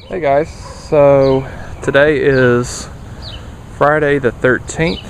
Hey guys, so today is Friday the 13th.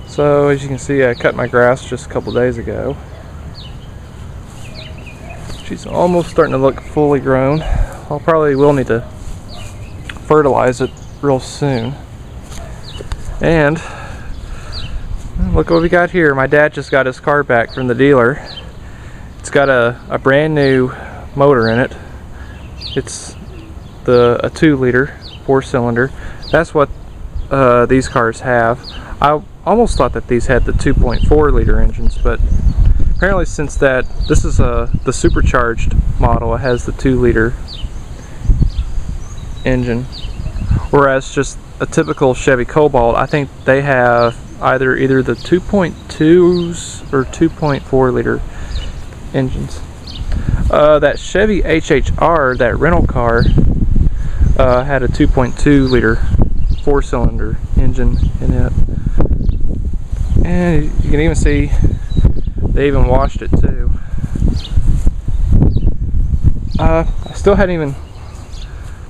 So as you can see, I cut my grass just a couple days ago. She's almost starting to look fully grown. I'll probably will need to fertilize it real soon. And look what we got here. My dad just got his car back from the dealer. It's got a brand new motor in it. It's a 2-liter 4-cylinder. That's what these cars have. I almost thought that these had the 2.4-liter engines, but apparently since this is the supercharged model, it has the 2-liter engine, whereas just a typical Chevy Cobalt, I think they have either the 2.2s or 2.4-liter engines. That Chevy HHR, that rental car, had a 2.2-liter 4-cylinder engine in it, and you can even see they even washed it too. I still hadn't even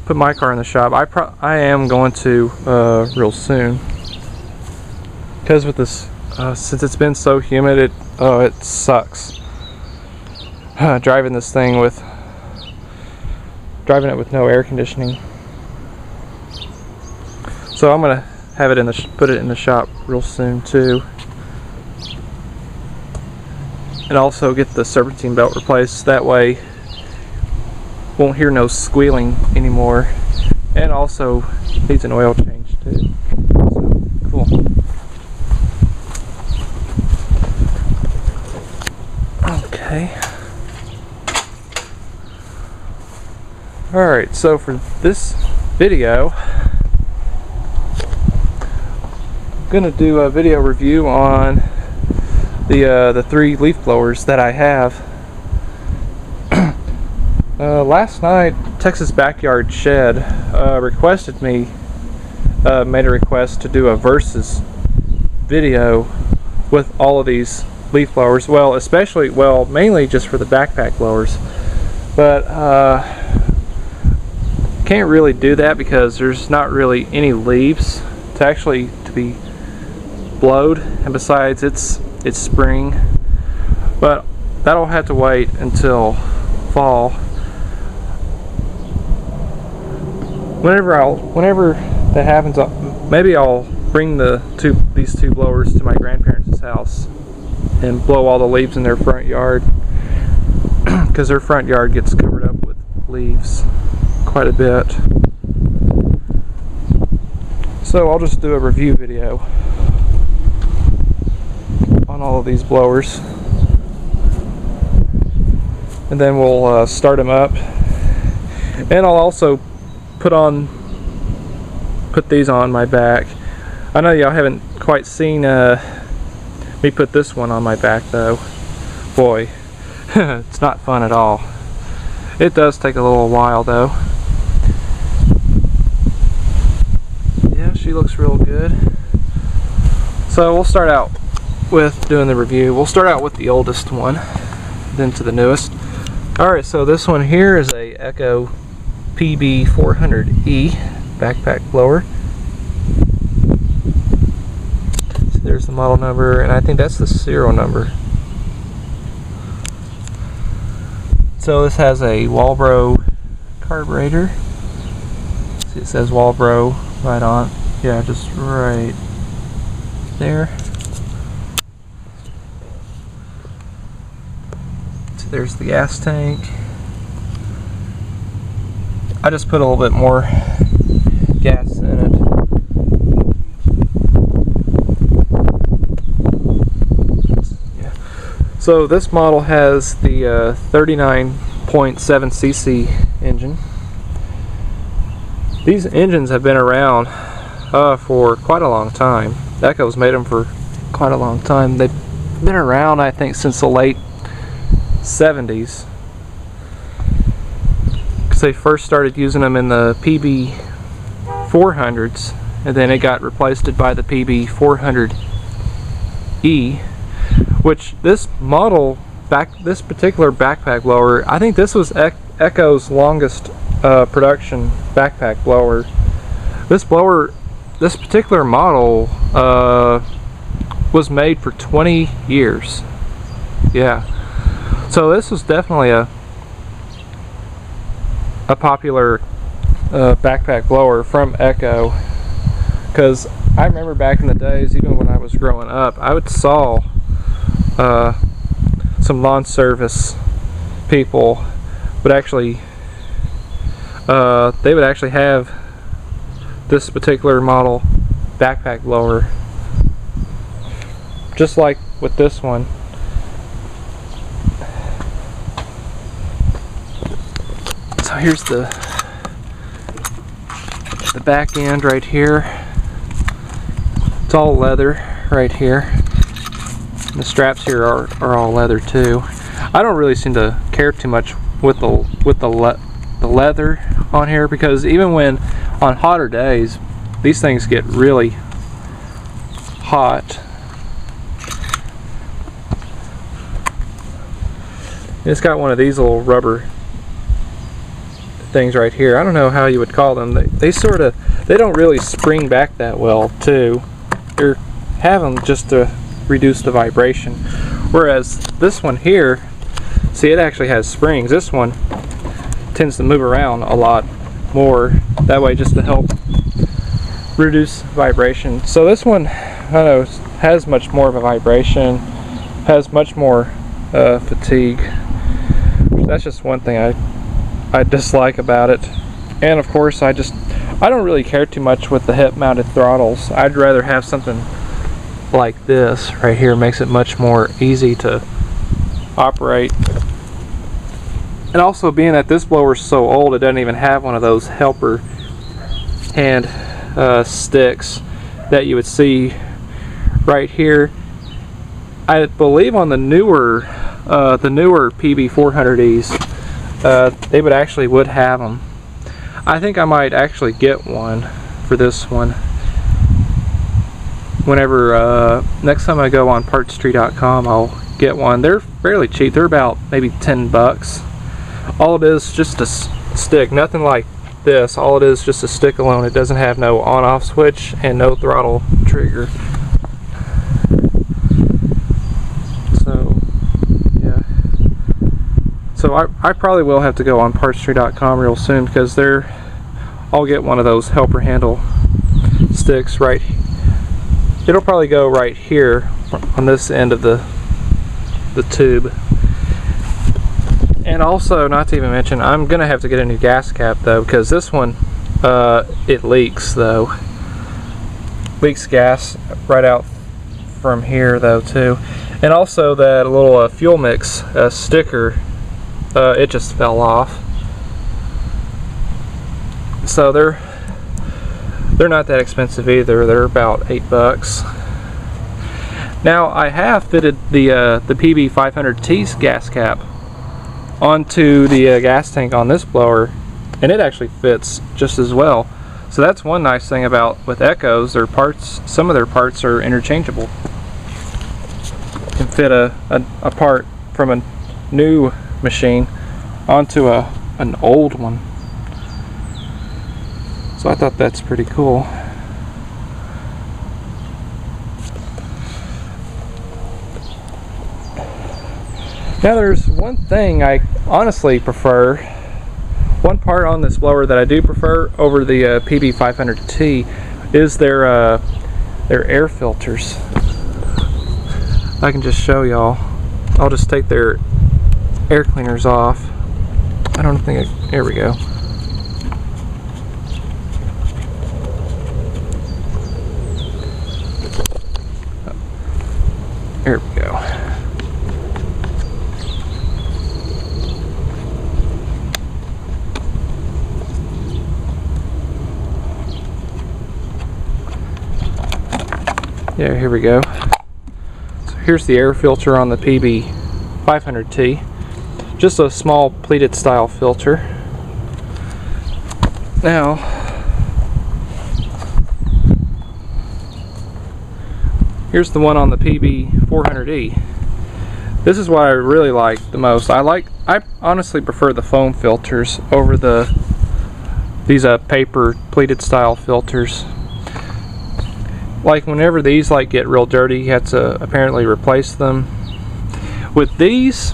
put my car in the shop. I am going to real soon, because with this since it's been so humid, it sucks. Driving it with no air conditioning. So I'm gonna have it put it in the shop real soon too, and also get the serpentine belt replaced. That way, won't hear no squealing anymore. And also needs an oil change too. So cool. Okay. Alright, so for this video, I'm going to do a video review on the 3 leaf blowers that I have. Last night, Texas Backyard Shed made a request to do a versus video with all of these leaf blowers. Mainly just for the backpack blowers. But can't really do that because there's not really any leaves to be blowed, and besides it's spring, but that'll have to wait until fall. Whenever that happens, maybe I'll bring these two blowers to my grandparents' house and blow all the leaves in their front yard, because their front yard gets covered up with leaves quite a bit. So I'll just do a review video on all of these blowers, and then we'll start them up, and I'll also put these on my back. I know y'all haven't quite seen me put this one on my back though. Boy, it's not fun at all. It does take a little while though. Yeah, she looks real good. So we'll start out with doing the review. We'll start out with the oldest one, then to the newest. Alright, so this one here is a Echo PB400E backpack blower. So there's the model number, and I think that's the serial number. So this has a Walbro carburetor. See, it says Walbro right on. Yeah, just right there. So there's the gas tank. I just put a little bit more gas in it. Yeah. So this model has the 39.7 cc engine. These engines have been around for quite a long time. Echo's made them for quite a long time. They've been around, I think, since the late 70s. They first started using them in the PB 400s, and then it got replaced by the PB 400E, which this model this particular backpack blower, I think this was Echo's longest production backpack blower. This particular model was made for 20 years. Yeah. So this was definitely a popular backpack blower from Echo, because I remember back in the days, even when I was growing up, I saw some lawn service people would actually they would actually have this particular model backpack blower, just like with this one. So here's the back end right here. It's all leather right here. The straps here are all leather too. I don't really seem to care too much with the leather on here, because even when on hotter days, these things get really hot. It's got one of these little rubber things right here. I don't know how you would call them. They don't really spring back that well too. They have them just to reduce the vibration. Whereas this one here, see, it actually has springs. This one tends to move around a lot more that way, just to help reduce vibration. So this one, I don't know, has much more of a vibration, has much more fatigue. That's just one thing I dislike about it. And of course, I don't really care too much with the hip mounted throttles. I'd rather have something like this right here. Makes it much more easy to operate. And also, being that this blower is so old, it doesn't even have one of those helper hand sticks that you would see right here. I believe on the newer PB400Es, they would have them. I think I might actually get one for this one. Whenever next time I go on partstree.com, I'll get one. They're fairly cheap. They're about maybe 10 bucks. All it is just a stick, nothing like this. All it is just a stick alone. It doesn't have no on-off switch and no throttle trigger. So yeah. So I probably will have to go on partstree.com real soon, because I'll get one of those helper handle sticks right. It'll probably go right here on this end of the tube. And also, not to even mention, I'm gonna have to get a new gas cap though, because this one it leaks though. Leaks gas right out from here though too. And also that little fuel mix sticker, it just fell off. So they're not that expensive either. They're about 8 bucks. Now I have fitted the PB500T's gas cap onto the gas tank on this blower, and it actually fits just as well. So that's one nice thing about with Echoes. Their parts, some of their parts are interchangeable. You can fit a part from a new machine onto an old one. So I thought that's pretty cool. Now there's one thing I honestly prefer, one part on this blower that I do prefer over the PB500T is their air filters. I can just show y'all. I'll just take their air cleaners off. I don't think here we go. Here we go. Yeah, here we go. So here's the air filter on the PB500T. Just a small pleated style filter. Now, here's the one on the PB400E. This is what I really like the most. I honestly prefer the foam filters over these paper pleated style filters. Like whenever these like get real dirty, you have to apparently replace them. With these,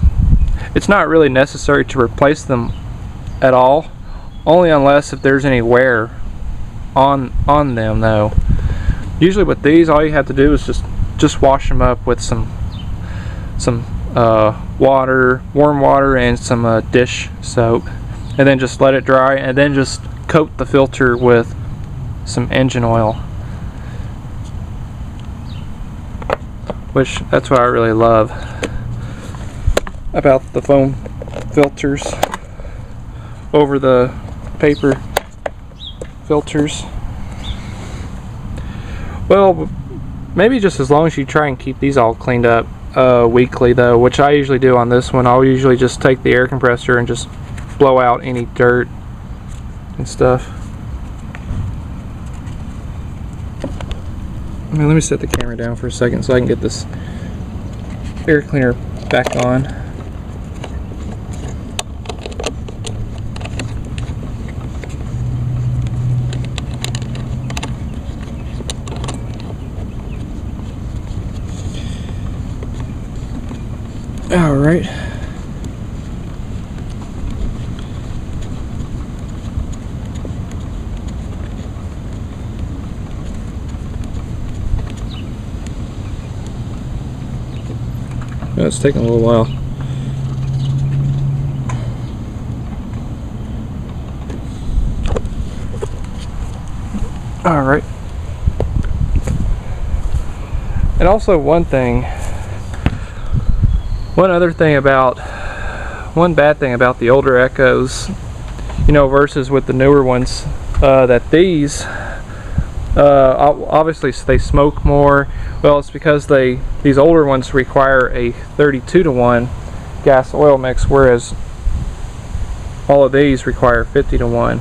it's not really necessary to replace them at all, only unless if there's any wear on them though. Usually with these, all you have to do is just wash them up with some water, warm water, and some dish soap, and then just let it dry, and then just coat the filter with some engine oil, which that's what I really love about the foam filters over the paper filters. Well, maybe just as long as you try and keep these all cleaned up weekly though, which I usually do on this one. I'll usually just take the air compressor and just blow out any dirt and stuff. Let me set the camera down for a second so I can get this air cleaner back on. Alright. It's taking a little while. Alright. And also one bad thing about the older Echoes, you know, versus with the newer ones, that these obviously they smoke more. Well, it's because these older ones require a 32:1 gas oil mix, whereas all of these require 50:1.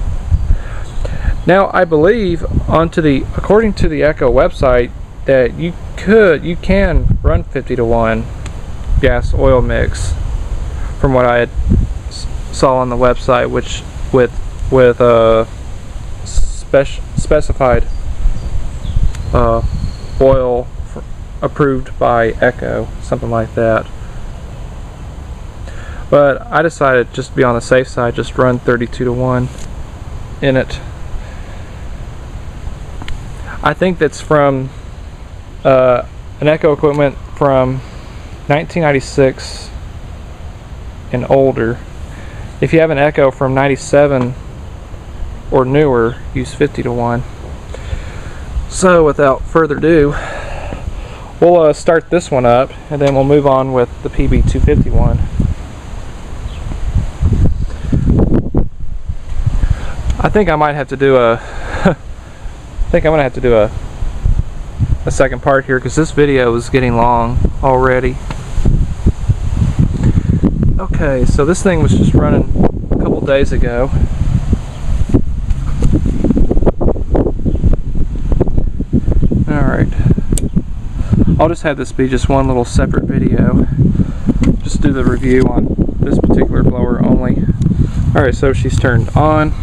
Now I believe according to the Echo website that you can run 50:1 gas oil mix, from what I had saw on the website, which with specified oil approved by Echo, something like that. But I decided just to be on the safe side, just run 32:1 in it. I think that's from an Echo equipment from 1996 and older. If you have an Echo from 97 or newer, use 50:1. So without further ado, we'll start this one up, and then we'll move on with the PB251. I think I might have to do a a second part here, because this video is getting long already. Okay, so this thing was just running a couple days ago. Alright, I'll just have this be just one little separate video, just do the review on this particular blower only. Alright, so she's turned on.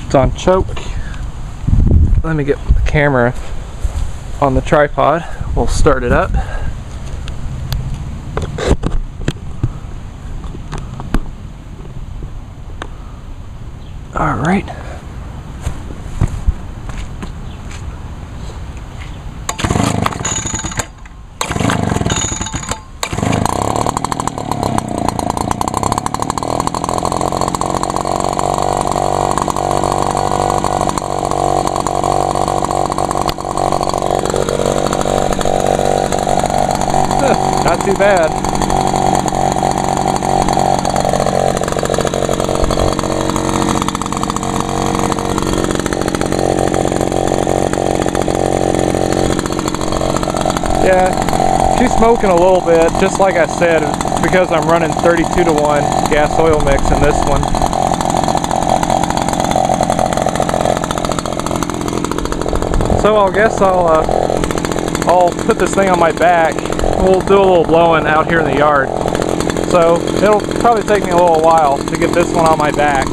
It's on choke. Let me get the camera on the tripod. We'll start it up. Alright. Not too bad. Yeah, she's smoking a little bit, just like I said, because I'm running 32:1 gas oil mix in this one. So I guess I'll put this thing on my back. we'll do a little blowing out here in the yard. So it'll probably take me a little while to get this one on my back.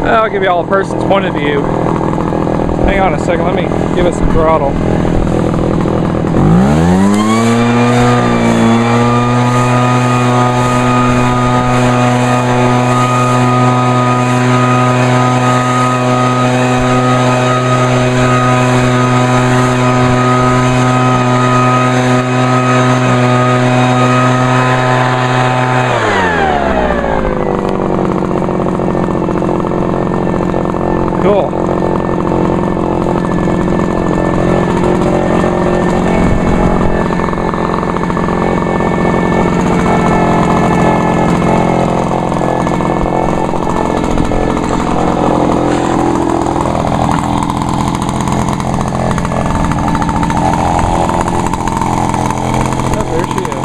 I'll give you all a person's point of view. Hang on a second, let me give it some throttle. Cool. Oh, there she is.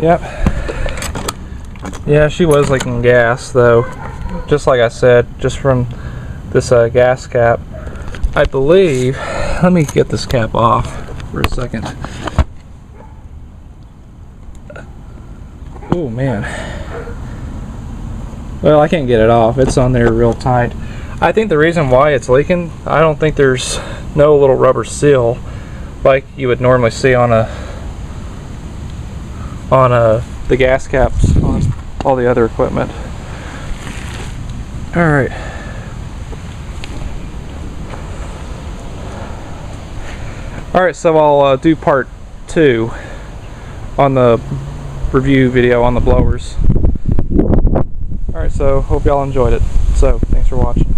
Yep. Yeah, she was leaking gas though. Just like I said, just from this gas cap. I believe, let me get this cap off for a second. Oh man. Well, I can't get it off. It's on there real tight. I think the reason why it's leaking, I don't think there's no little rubber seal like you would normally see on the gas caps on all the other equipment. Alright. Alright, so I'll do part 2 on the review video on the blowers. Alright, so hope y'all enjoyed it. So, thanks for watching.